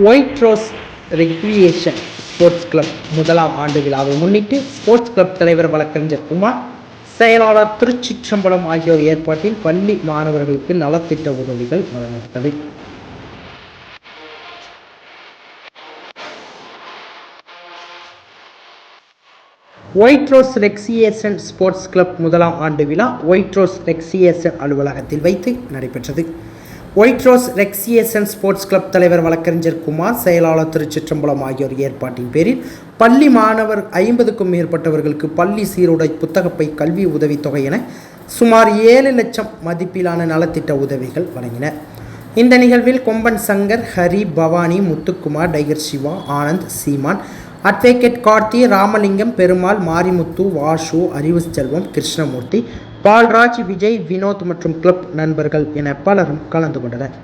White rose recreation sports club முதலாம் ஆண்டு விழாவை முன்னிட்டு ஸ்போர்ட்ஸ் கிளப் தலைவர் வழக்கறிஞர் குமார், செயலாளர் திருச்சிற்றம்பலம் ஆகியோர் ஏற்பாட்டில் பள்ளி மாணவர்களுக்கு நலத்திட்ட உதவிகள் வழங்கப்பட்டது. White rose recreation sports club முதலாம் ஆண்டு விழா ஒயிட் ரோஸ் ரெக்ரியேஷன் அலுவலகத்தில் வைத்து நடைபெற்றது. White rose recreation sports club தலைவர் வழக்கறிஞர் குமார், செயலாளர் திருச்சிற்றம்பலம் ஆகியோர் ஏற்பாட்டின் பேரில் பள்ளி மாணவர் 50க்கும் மேற்பட்டவர்களுக்கு பள்ளி சீருடை, புத்தகப்பை, கல்வி உதவித்தொகை என சுமார் 7 லட்சம் மதிப்பிலான நலத்திட்ட உதவிகள் வழங்கினர். இந்த நிகழ்வில் கொம்பன் சங்கர், ஹரி, பவானி, முத்துக்குமார், டைகர் சிவா, ஆனந்த், சீமான், அட்வொகேட் கார்த்தி, ராமலிங்கம், பெருமாள், மாரிமுத்து, வாசு, அறிவு செல்வம், கிருஷ்ணமூர்த்தி, பால்ராஜ், விஜய், வினோத் மற்றும் கிளப் நண்பர்கள் என பலரும் கலந்து கொண்டனர்.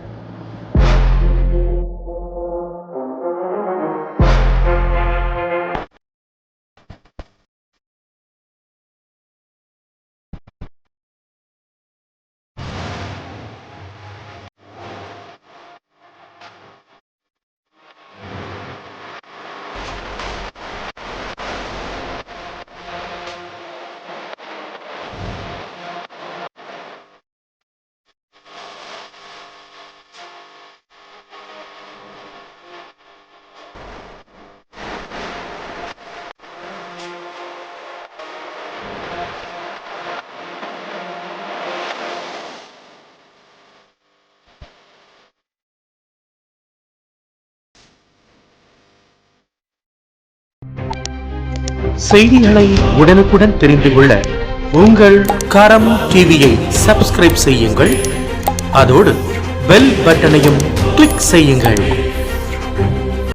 செய்திகளை உடனுக்குடன் தெரிந்து கொள்ள உங்கள் கரம் டிவியை சப்ஸ்கிரைப் செய்யுங்கள். அதோடு பெல் பட்டனையும் கிளிக் செய்யுங்கள்.